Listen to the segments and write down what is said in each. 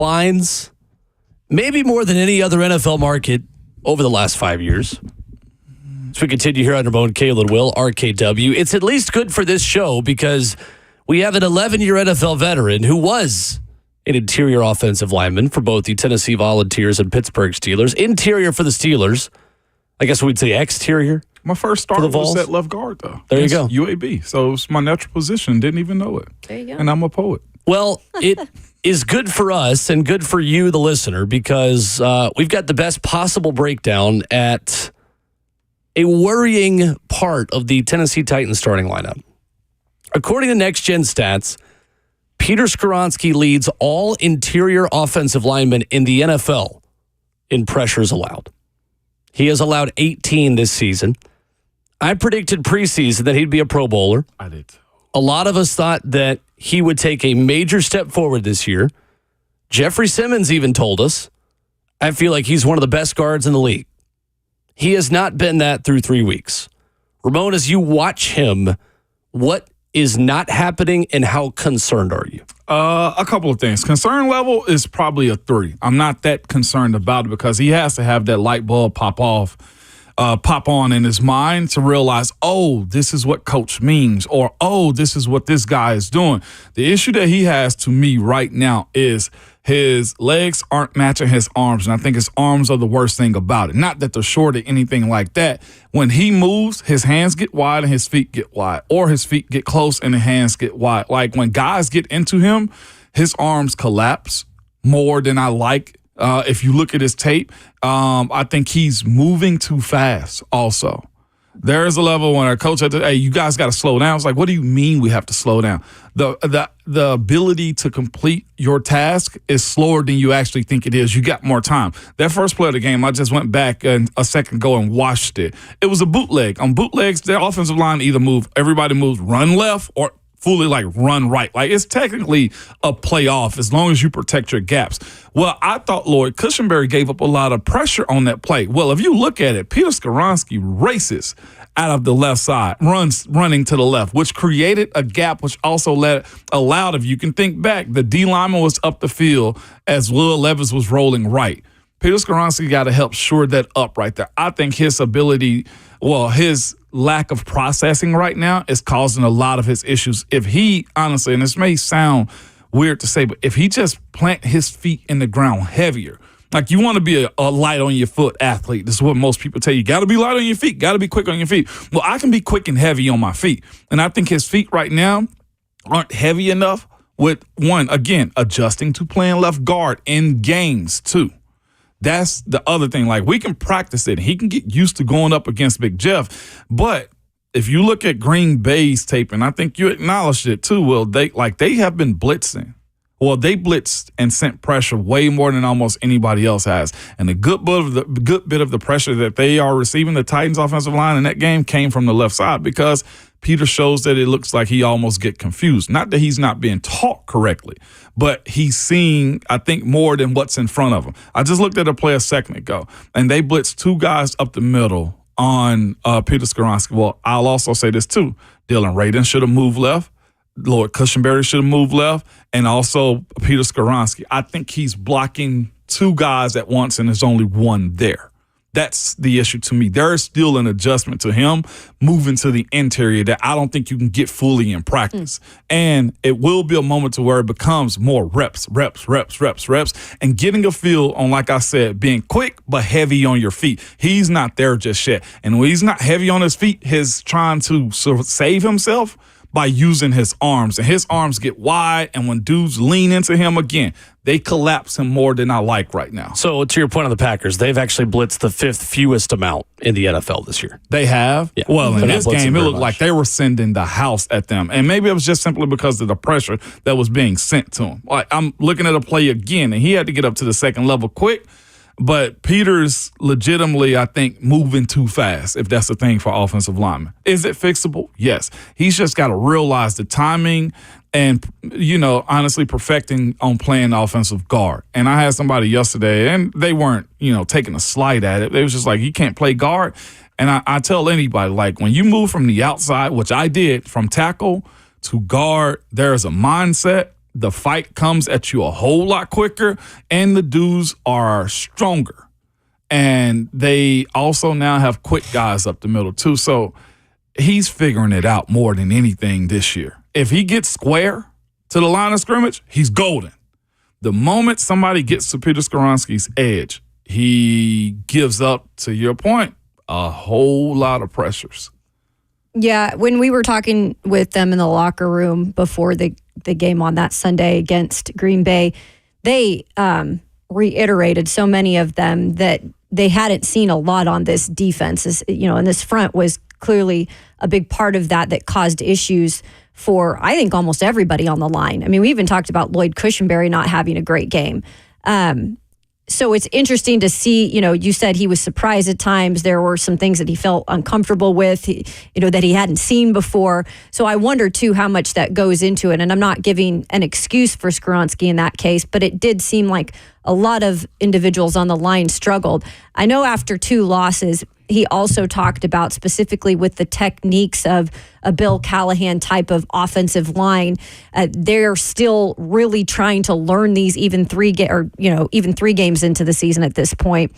lines, maybe more than any other NFL market over the last 5 years. As we continue here on Ramon, Caleb, Will, RKW, it's at least good for this show because we have an 11-year NFL veteran who was an interior offensive lineman for both the Tennessee Volunteers and Pittsburgh Steelers. Interior for the Steelers. I guess we'd say exterior. My first start was at left guard, though. There you go. UAB. So it's my natural position. Didn't even know it. There you go. And I'm a poet. Well, it is good for us and good for you, the listener, because we've got the best possible breakdown at a worrying part of the Tennessee Titans starting lineup. According to Next Gen Stats, Peter Skoronski leads all interior offensive linemen in the NFL in pressures allowed. He has allowed 18 this season. I predicted preseason that he'd be a Pro Bowler. I did. A lot of us thought that he would take a major step forward this year. Jeffrey Simmons even told us, I feel like he's one of the best guards in the league. He has not been that through 3 weeks. Ramon, as you watch him, what is not happening and how concerned are you? A couple of things. Concern level is probably a 3. I'm not that concerned about it because he has to have that light bulb pop on in his mind to realize, oh, this is what coach means, or, oh, this is what this guy is doing. The issue that he has to me right now is his legs aren't matching his arms, and I think his arms are the worst thing about it. Not that they're short or anything like that. When he moves, his hands get wide and his feet get wide, or his feet get close and the hands get wide. Like when guys get into him, his arms collapse more than I like. If you look at his tape, I think he's moving too fast also. There is a level when our coach had to, hey, you guys got to slow down. It's like, what do you mean we have to slow down? The ability to complete your task is slower than you actually think it is. You got more time. That first play of the game, I just went back a second ago and watched it. It was a bootleg. On bootlegs, their offensive line either everybody moves run left or fully like run right. Like it's technically a playoff as long as you protect your gaps. Well, I thought Lloyd Cushenberry gave up a lot of pressure on that play. Well, if you look at it, Peter Skoronski races out of the left side, running to the left, which created a gap, which also allowed, if you can think back, the D lineman was up the field as Will Levis was rolling right. Peter Skoronski got to help shore that up right there. I think his his lack of processing right now is causing a lot of his issues. If he, honestly, and this may sound weird to say, but if he just plant his feet in the ground heavier, like you want to be a light on your foot athlete. This is what most people tell you. Got to be light on your feet. Got to be quick on your feet. Well, I can be quick and heavy on my feet. And I think his feet right now aren't heavy enough with, one, again, adjusting to playing left guard in games, too. That's the other thing. Like, we can practice it. He can get used to going up against Big Jeff. But if you look at Green Bay's tape, and I think you acknowledged it too, Will, they have been blitzing. Well, they blitzed and sent pressure way more than almost anybody else has. And the good bit of the pressure that they are receiving, the Titans offensive line in that game, came from the left side because Peter shows that it looks like he almost get confused. Not that he's not being taught correctly, but he's seeing, I think, more than what's in front of him. I just looked at a play a second ago, and they blitzed 2 guys up the middle on Peter Skoronski. Well, I'll also say this too. Dylan Radin should have moved left. Lord Cushenberry should have moved left, and also Peter Skoronski. I think he's blocking 2 guys at once, and there's only one there. That's the issue to me. There is still an adjustment to him moving to the interior that I don't think you can get fully in practice. And it will be a moment to where it becomes more reps, and getting a feel on, like I said, being quick but heavy on your feet. He's not there just yet. And when he's not heavy on his feet, he's trying to save himself by using his arms. And his arms get wide, and when dudes lean into him again, they collapse him more than I like right now. So to your point on the Packers, they've actually blitzed the 5th fewest amount in the NFL this year. They have? Yeah. Well, in this game, it looked much like they were sending the house at them. And maybe it was just simply because of the pressure that was being sent to him. Like, I'm looking at a play again, and he had to get up to the second level quick. But Peter's legitimately, I think, moving too fast, if that's the thing for offensive linemen. Is it fixable? Yes. He's just got to realize the timing and, honestly perfecting on playing offensive guard. And I had somebody yesterday, and they weren't, taking a slight at it. They was just like, he can't play guard. And I tell anybody, like, when you move from the outside, which I did, from tackle to guard, there's a mindset the fight comes at you a whole lot quicker, and the dudes are stronger. And they also now have quick guys up the middle, too. So he's figuring it out more than anything this year. If he gets square to the line of scrimmage, he's golden. The moment somebody gets to Peter Skoronski's edge, he gives up, to your point, a whole lot of pressures. Yeah, when we were talking with them in the locker room before the game on that Sunday against Green Bay, they reiterated, so many of them, that they hadn't seen a lot on this defense. And this front was clearly a big part of that caused issues for, I think, almost everybody on the line. I mean, we even talked about Lloyd Cushenberry not having a great game. So it's interesting to see, you said he was surprised at times. There were some things that he felt uncomfortable with, that he hadn't seen before. So I wonder, too, how much that goes into it. And I'm not giving an excuse for Skoronski in that case, but it did seem like a lot of individuals on the line struggled. I know after 2 losses, he also talked about specifically with the techniques of a Bill Callahan type of offensive line. They're still really trying to learn these even 3 games into the season at this point.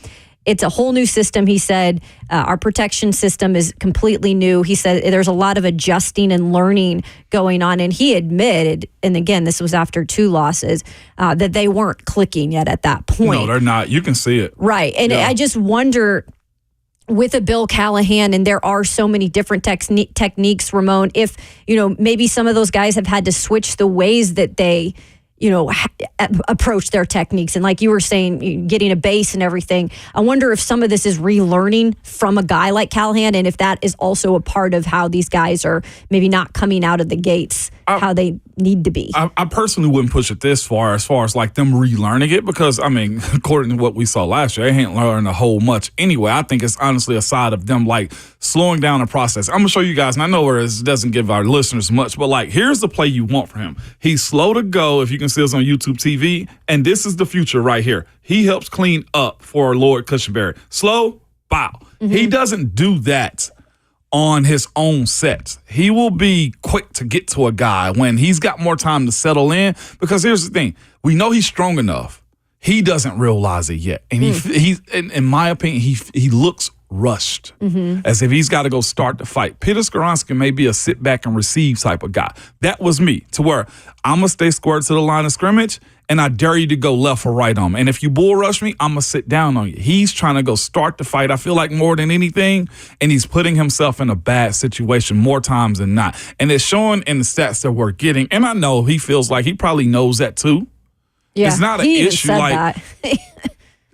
It's a whole new system, he said. Our protection system is completely new. He said there's a lot of adjusting and learning going on. And he admitted, and again, this was after 2 losses, that they weren't clicking yet at that point. No, they're not. You can see it. Right. And I just wonder, with a Bill Callahan, and there are so many different techniques, Ramon, if, maybe some of those guys have had to switch the ways that they, approach their techniques. And like you were saying, getting a base and everything. I wonder if some of this is relearning from a guy like Callahan, and if that is also a part of how these guys are maybe not coming out of the gates how they need to be. I personally wouldn't push it this far as like them relearning it, because, I mean, according to what we saw last year, they ain't learned a whole much anyway. I think it's honestly a side of them, like, slowing down the process. I'm going to show you guys, and I know where it doesn't give our listeners much, but, like, here's the play you want from him. He's slow to go, if you can see us on YouTube TV, and this is the future right here. He helps clean up for Lloyd Cushenberry. Slow, bow. Mm-hmm. He doesn't do that on his own sets. He will be quick to get to a guy when he's got more time to settle in, because here's the thing. We know he's strong enough. He doesn't realize it yet. And he's in my opinion, he looks rushed, as if he's got to go start the fight. Peter Skoronski may be a sit back and receive type of guy. That was me, to where I'm going to stay squared to the line of scrimmage, and I dare you to go left or right on me. And if you bull rush me, I'm going to sit down on you. He's trying to go start the fight, I feel like, more than anything, and he's putting himself in a bad situation more times than not. And it's showing in the stats that we're getting, and I know he feels like he probably knows that too. Yeah, it's not an issue like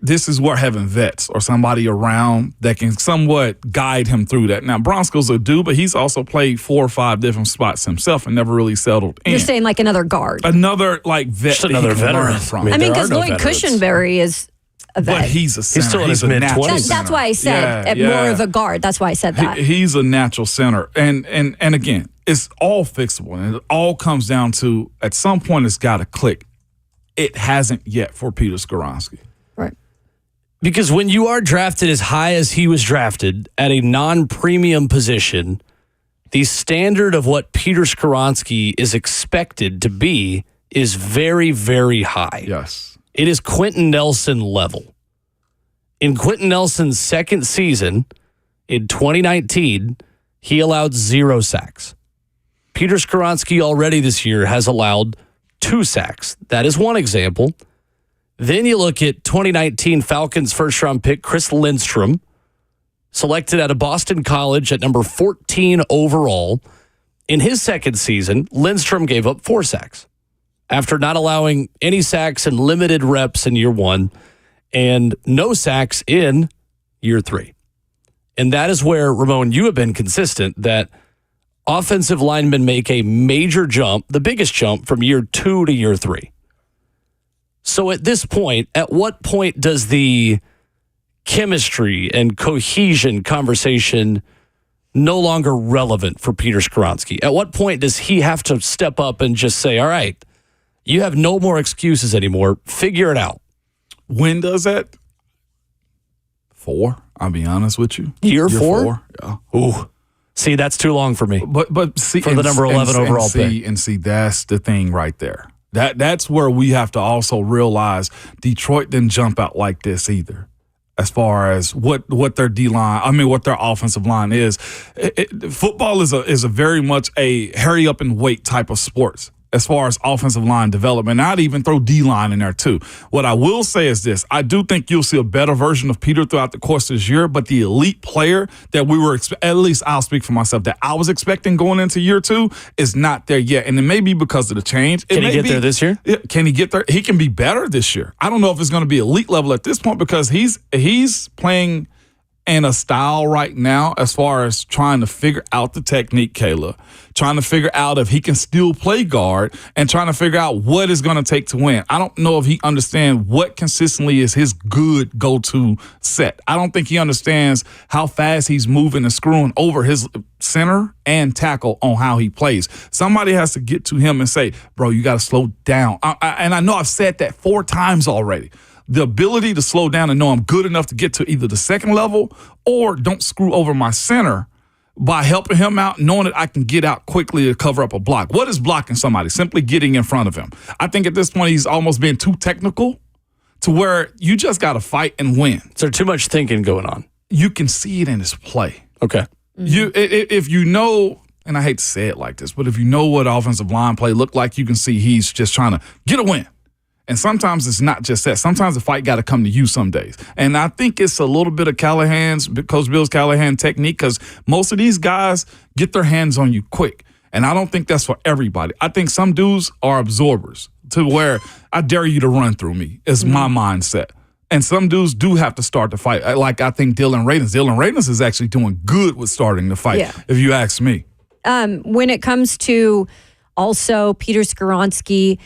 this is where having vets or somebody around that can somewhat guide him through that. Now, Bronsko's a dude, but he's also played 4 or 5 different spots himself and never really settled in. You're saying like another guard. Another like vet. Just another veteran from. I mean, because Lloyd Cushenberry is a vet. But he's a center. He's still in his mid-20s. That's why I said more of a guard. That's why I said that. He's a natural center. And again, it's all fixable. And it all comes down to, at some point, it's got to click. It hasn't yet for Peter Skoronski. Right. Because when you are drafted as high as he was drafted at a non-premium position, the standard of what Peter Skoronski is expected to be is very, very high. Yes. It is Quentin Nelson level. In Quentin Nelson's second season, in 2019, he allowed 0 sacks. Peter Skoronski already this year has allowed 2 sacks. That is one example. Then you look at 2019 Falcons first-round pick Chris Lindstrom, selected out of Boston College at number 14 overall. In his second season, Lindstrom gave up 4 sacks after not allowing any sacks and limited reps in year 1 and no sacks in year 3. And that is where, Ramon, you have been consistent that offensive linemen make a major jump, the biggest jump, from year 2 to year 3. So at this point, at what point does the chemistry and cohesion conversation no longer relevant for Peter Skoronski? At what point does he have to step up and just say, all right, you have no more excuses anymore. Figure it out. When does that? 4, I'll be honest with you. Year 4? Yeah. Ooh. See, that's too long for me. But see, for the number 11 overall pick. And see, that's the thing right there. That's where we have to also realize Detroit didn't jump out like this either. As far as what their what their offensive line is, football is a very much a hurry up and wait type of sports. As far as offensive line development, I'd even throw D-line in there too. What I will say is this. I do think you'll see a better version of Peter throughout the course of this year, but the elite player that we were, at least I'll speak for myself, that I was expecting going into year 2 is not there yet. And it may be because of the change. Can he get there this year? Can he get there? He can be better this year. I don't know if it's going to be elite level at this point because he's playing in a style right now as far as trying to figure out the technique, Kayla, trying to figure out if he can still play guard and trying to figure out what it's going to take to win. I don't know if he understands what consistently is his good go-to set. I don't think he understands how fast he's moving and screwing over his center and tackle on how he plays. Somebody has to get to him and say, bro, you got to slow down. And I know I've said that 4 times already. The ability to slow down and know I'm good enough to get to either the second level or don't screw over my center by helping him out, knowing that I can get out quickly to cover up a block. What is blocking somebody? Simply getting in front of him. I think at this point he's almost being too technical to where you just got to fight and win. Is there too much thinking going on? You can see it in his play. Okay. If you know, and I hate to say it like this, but if you know what offensive line play look like, you can see he's just trying to get a win. And sometimes it's not just that. Sometimes the fight got to come to you some days. And I think it's a little bit of Coach Bill's Callahan technique because most of these guys get their hands on you quick. And I don't think that's for everybody. I think some dudes are absorbers to where I dare you to run through me is my mindset. And some dudes do have to start the fight. Like I think Dylan Radins is actually doing good with starting the fight, if you ask me. When it comes to also Peter Skoronski,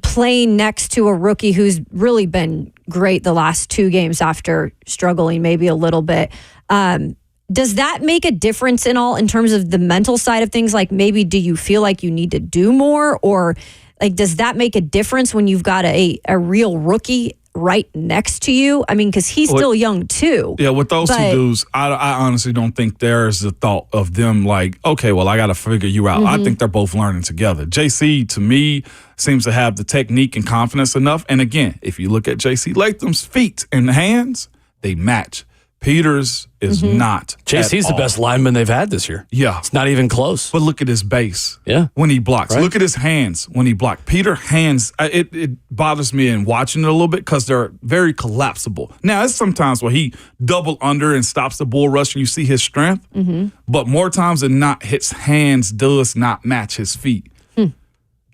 playing next to a rookie who's really been great the last 2 games after struggling maybe a little bit. Does that make a difference in all in terms of the mental side of things? Like maybe do you feel like you need to do more or like does that make a difference when you've got a real rookie right next to you? I mean, because he's still young too. Yeah, with those 2 dudes, I honestly don't think there's the thought of them like, okay, well, I got to figure you out. I think they're both learning together. JC, to me, seems to have the technique and confidence enough. And again, if you look at JC Latham's feet and hands, they match. Peter's is not. JC's the best lineman they've had this year. Yeah. It's not even close. But look at his base when he blocks. Right? Look at his hands when he blocks. Peter's hands, it bothers me in watching it a little bit because they're very collapsible. Now, it's sometimes where he double under and stops the bull rush and you see his strength. But more times than not, his hands does not match his feet.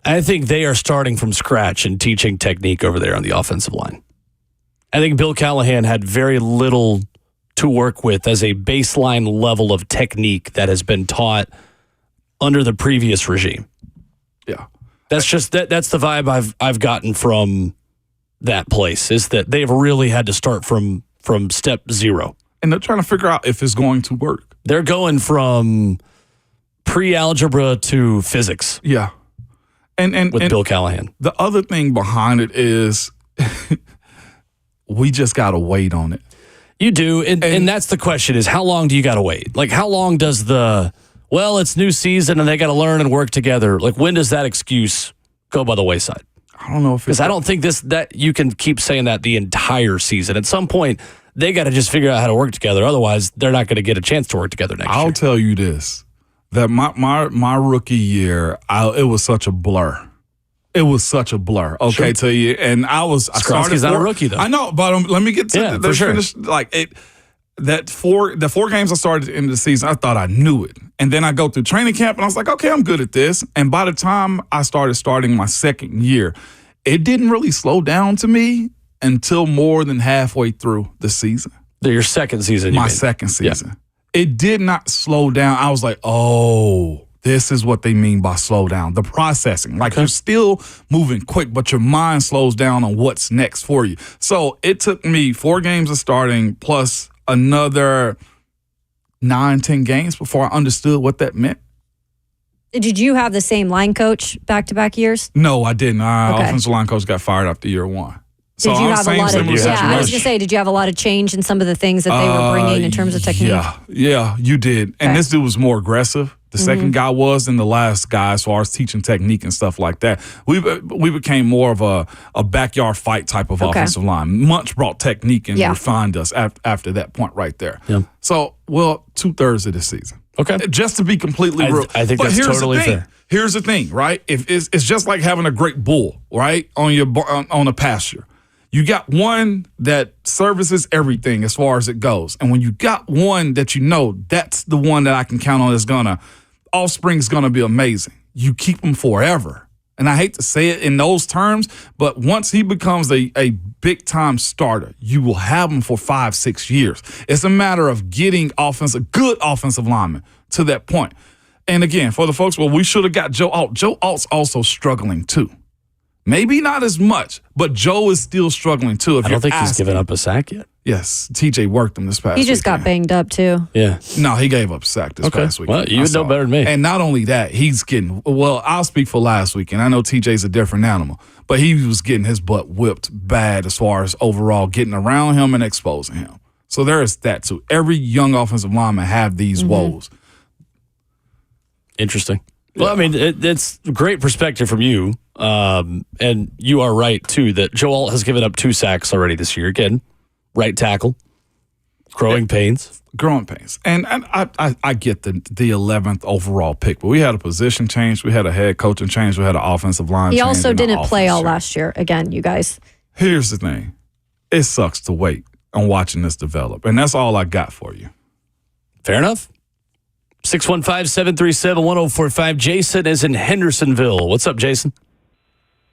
I think they are starting from scratch and teaching technique over there on the offensive line. I think Bill Callahan had very little to work with as a baseline level of technique that has been taught under the previous regime. Yeah. That's just that's the vibe I've gotten from that place is that they've really had to start from step 0. And they're trying to figure out if it's going to work. They're going from pre-algebra to physics. Yeah. And Bill Callahan. The other thing behind it is we just got to wait on it. You do, and that's the question is how long do you got to wait? Like how long does it's new season and they got to learn and work together. Like when does that excuse go by the wayside? I don't know if because I don't think that you can keep saying that the entire season. At some point, they got to just figure out how to work together. Otherwise, they're not going to get a chance to work together next year. I'll tell you this, that my rookie year, it was such a blur. It was such a blur. Okay, sure. To you, and Skoronski's not a rookie though. I know, but let me get to for sure. finish. Like it, the 4 games I started at the end of the season, I thought I knew it, and then I go through training camp, and I was like, okay, I'm good at this. And by the time I starting my second year, it didn't really slow down to me until more than halfway through the season. Your second season. My second season. Yeah. It did not slow down. I was like, oh. This is what they mean by slow down. The processing. Like you're still moving quick, but your mind slows down on what's next for you. So it took me 4 games of starting plus another 9-10 games before I understood what that meant. Did you have the same line coach back-to-back years? No, I didn't. Okay. Offensive line coach got fired after year 1. Did you have a lot of? similar Yeah, I was situation. gonna say, did you have a lot of change in some of the things that they were bringing in terms of technique? Yeah, you did. And this dude was more aggressive. The second guy was than the last guy as far as teaching technique and stuff like that. We became more of a backyard fight type of offensive line. Munch brought technique and refined us after that point right there. Yeah. So, 2/3 of the season. Okay. Just to be completely real. I think that's totally fair. Here's the thing, right? If it's just like having a great bull, right, on a pasture. You got one that services everything as far as it goes. And when you got one that you know, that's the one that I can count on offspring's gonna be amazing. You keep them forever. And I hate to say it in those terms, but once he becomes a big time starter, you will have him for 5-6 years. It's a matter of getting good offensive linemen to that point. And again, for the folks, we should have got Joe Alt. Joe Alt's also struggling too. Maybe not as much, but Joe is still struggling too. I don't think he's given up a sack yet. Yes, TJ worked him this past week. He just got banged up too. Yeah. No, he gave up a sack this past week. Well, you would know better than me. And not only that, he's getting, I'll speak for last week, and I know TJ's a different animal, but he was getting his butt whipped bad as far as overall getting around him and exposing him. So there is that too. Every young offensive lineman have these woes. Interesting. Well, I mean, it's great perspective from you. And you are right, too, that Joe Alt has given up 2 sacks already this year. Again, right tackle, growing pains. Growing pains. And I get the 11th overall pick, but we had a position change. We had a head coaching change. We had an offensive line change. He also didn't play all change. last year. Again, you guys. Here's the thing. It sucks to wait on watching this develop. And that's all I got for you. Fair enough. 615-737-1045. Jason is in Hendersonville. What's up, Jason?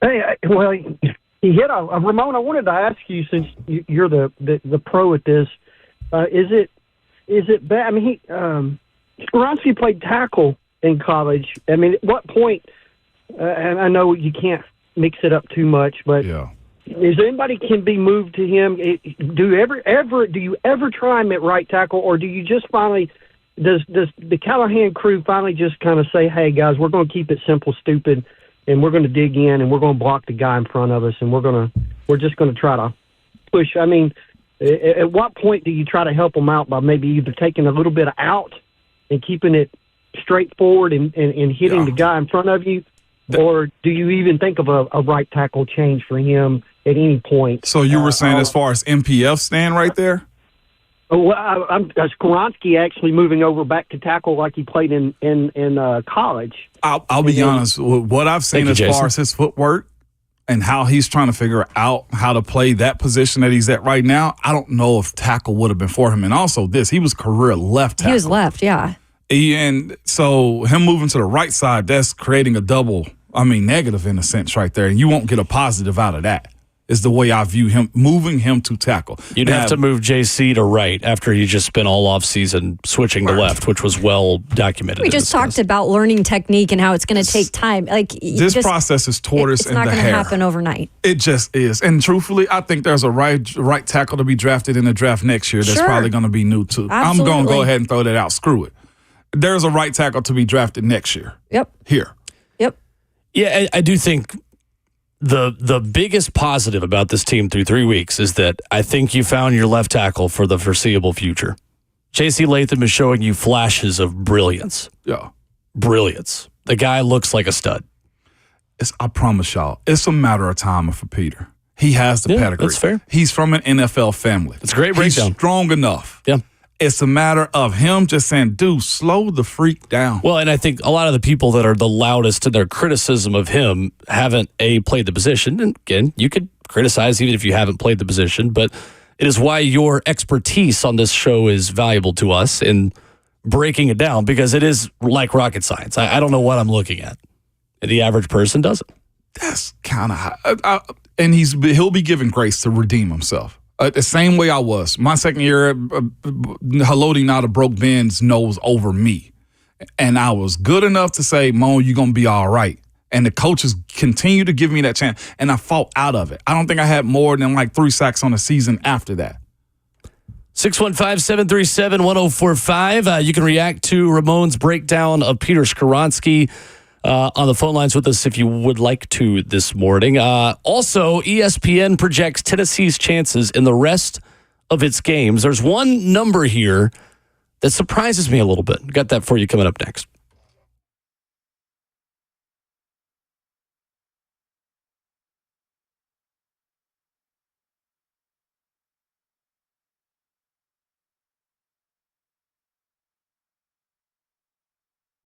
Hey, well, he hit a Ramon. I wanted to ask you, since you're the pro at this, is it bad? I mean, Skoronski played tackle in college. I mean, at what point? And I know you can't mix it up too much, but is there anybody can be moved to him? Do you ever try him at right tackle, or do you just finally? Does the Callahan crew finally just kind of say, "Hey guys, we're going to keep it simple, stupid, and we're going to dig in and we're going to block the guy in front of us, and we're just going to try to push"? I mean, at what point do you try to help them out by maybe either taking a little bit out and keeping it straightforward and hitting the guy in front of you, or do you even think of a right tackle change for him at any point? So you were saying as far as MPF stand right there? Well, I'm Skoronski actually moving over back to tackle like he played in college. I'll be honest. What I've seen as far as his footwork and how he's trying to figure out how to play that position that he's at right now, I don't know if tackle would have been for him. And also he was career left tackle. He was left, yeah. And so him moving to the right side, that's creating a negative in a sense right there. And you won't get a positive out of that. Is the way I view him, moving him to tackle. You'd have to move JC to right after he just spent all offseason switching to left, which was well documented. We just talked about learning technique and how it's going to take time. This process is tortoise in the hair. It's not going to happen overnight. It just is. And truthfully, I think there's a right tackle to be drafted in the draft next year that's probably going to be new too. Absolutely. I'm going to go ahead and throw that out. Screw it. There's a right tackle to be drafted next year. Yep. Here. Yep. Yeah, I do think the biggest positive about this team through 3 weeks is that I think you found your left tackle for the foreseeable future. J.C. Latham is showing you flashes of brilliance. Yeah. Brilliance. The guy looks like a stud. I promise y'all, it's a matter of time for Peter. He has the pedigree. That's fair. He's from an NFL family. It's a great breakdown. He's strong enough. Yeah. It's a matter of him just saying, dude, slow the freak down. Well, and I think a lot of the people that are the loudest in their criticism of him haven't, played the position. And again, you could criticize even if you haven't played the position, but it is why your expertise on this show is valuable to us in breaking it down, because it is like rocket science. I don't know what I'm looking at. The average person doesn't. That's kind of high. And he'll be given grace to redeem himself. The same way I was. My second year, Haloti Nada broke Ben's nose over me. And I was good enough to say, Mo, you're going to be all right. And the coaches continue to give me that chance. And I fought out of it. I don't think I had more than 3 sacks on the season after that. 615-737-1045. You can react to Ramon's breakdown of Peter Skoronski. on the phone lines with us if you would like to this morning. Also, ESPN projects Tennessee's chances in the rest of its games. There's one number here that surprises me a little bit. Got that for you coming up next.